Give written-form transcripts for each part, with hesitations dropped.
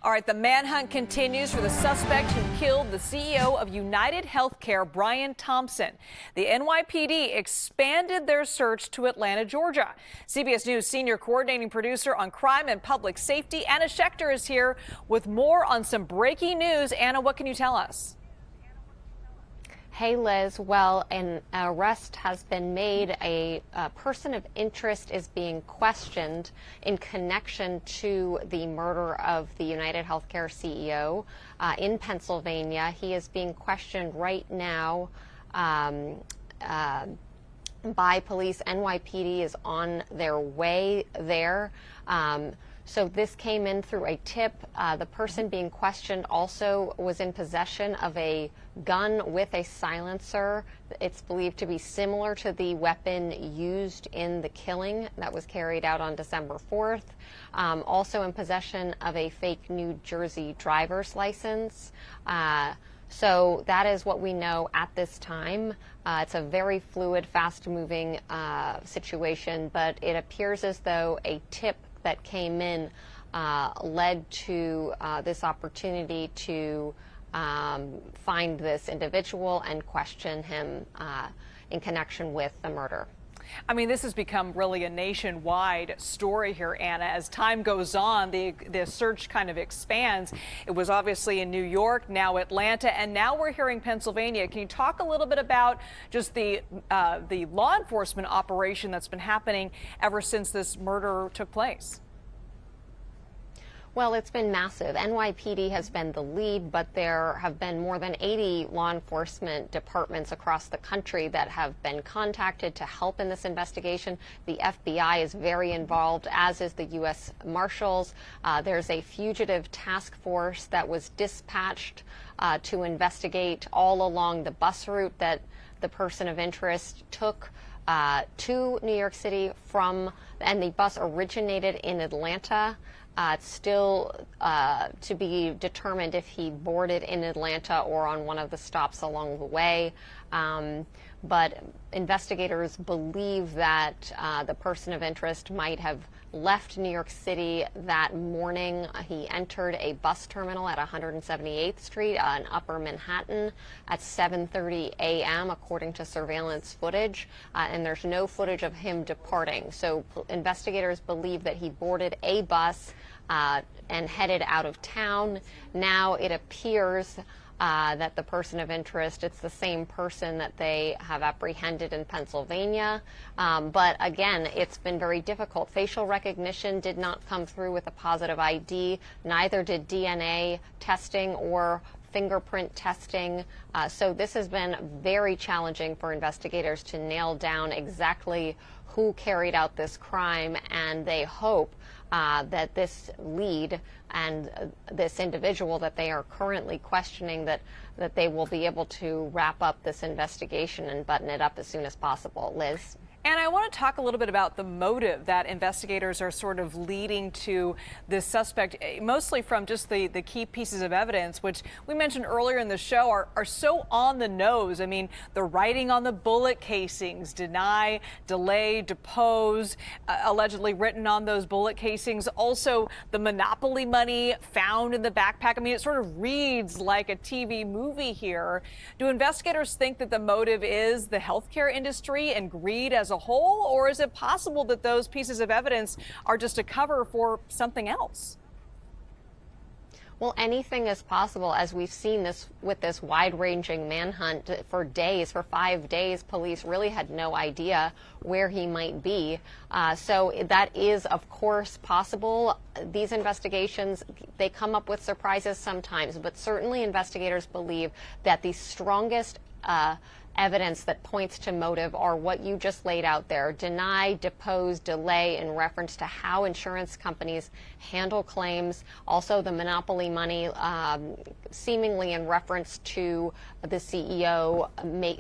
All right, the manhunt continues for the suspect who killed the CEO of UnitedHealthcare, Brian Thompson. The NYPD expanded their search to Atlanta, Georgia. CBS News senior coordinating producer on crime and public safety, Anna Schecter, is here with more on some breaking news. Anna, what can you tell us? Hey, Liz. Well, an arrest has been made. A person of interest is being questioned in connection to the murder of the UnitedHealthcare CEO in Pennsylvania. He is being questioned right now by police. NYPD is on their way there. So this came in through a tip. The person being questioned also was in possession of a gun with a silencer. It's believed to be similar to the weapon used in the killing that was carried out on December 4th. Also in possession of a fake New Jersey driver's license. So that is what we know at this time. It's a very fluid, fast-moving situation, but it appears as though a tip that came in led to this opportunity to find this individual and question him in connection with the murder. I mean, this has become really a nationwide story here, Anna. As time goes on, the search kind of expands. It was obviously in New York, now Atlanta, and now we're hearing Pennsylvania. Can you talk a little bit about just the law enforcement operation that's been happening ever since this murder took place? Well, it's been massive. NYPD has been the lead, but there have been more than 80 law enforcement departments across the country that have been contacted to help in this investigation. The FBI is very involved, as is the U.S. Marshals. There's a fugitive task force that was dispatched to investigate all along the bus route that the person of interest took to New York City and the bus originated in Atlanta. It's still to be determined if he boarded in Atlanta or on one of the stops along the way. But investigators believe that the person of interest might have left New York City that morning. He entered a bus terminal at 178th Street in Upper Manhattan at 7:30 a.m., according to surveillance footage, and there's no footage of him departing. So investigators believe that he boarded a bus and headed out of town. Now it appears that the person of interest, it's the same person that they have apprehended in Pennsylvania. But again, it's been very difficult. Facial recognition did not come through with a positive ID. Neither did DNA testing or fingerprint testing. So this has been very challenging for investigators to nail down exactly who carried out this crime, and they hope that this lead and this individual that they are currently questioning, that they will be able to wrap up this investigation and button it up as soon as possible. Liz? And I want to talk a little bit about the motive that investigators are sort of leading to this suspect, mostly from just the key pieces of evidence, which we mentioned earlier in the show are so on the nose. I mean, the writing on the bullet casings, deny, delay, depose, allegedly written on those bullet casings. Also, the monopoly money found in the backpack. I mean, it sort of reads like a TV movie here. Do investigators think that the motive is the healthcare industry and greed as a whole, or is it possible that those pieces of evidence are just a cover for something else? Well, anything is possible, as we've seen this with this wide-ranging manhunt for days. For 5 days, police really had no idea where he might be. So that is, of course, possible. These investigations, they come up with surprises sometimes, but certainly investigators believe that the strongest evidence that points to motive are what you just laid out there: deny, depose, delay, in reference to how insurance companies handle claims. Also the monopoly money, seemingly in reference to the CEO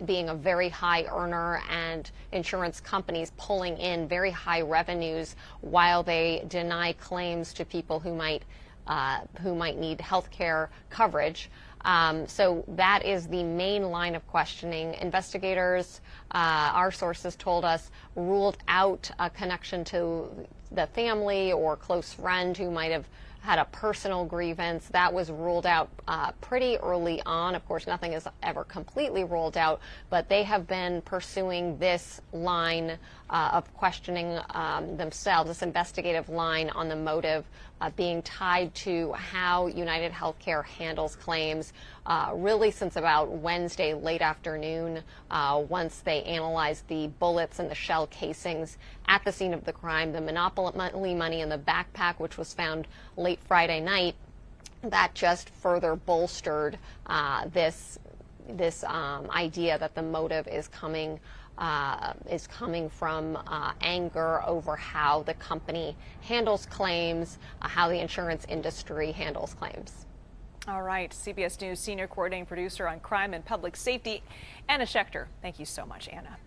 being a very high earner and insurance companies pulling in very high revenues while they deny claims to people who might need health care coverage. So that is the main line of questioning. Investigators, our sources told us, ruled out a connection to the family or close friend who might have had a personal grievance. That was ruled out pretty early on. Of course, nothing is ever completely ruled out, but they have been pursuing this line of questioning themselves, this investigative line on the motive being tied to how UnitedHealthcare handles claims really since about Wednesday late afternoon, once they analyzed the bullets and the shell casings at the scene of the crime, the Monopoly money in the backpack, which was found late Friday night. That just further bolstered this idea that the motive is coming from anger over how the company handles claims, how the insurance industry handles claims. All right, CBS News senior coordinating producer on crime and public safety, Anna Schecter. Thank you so much, Anna.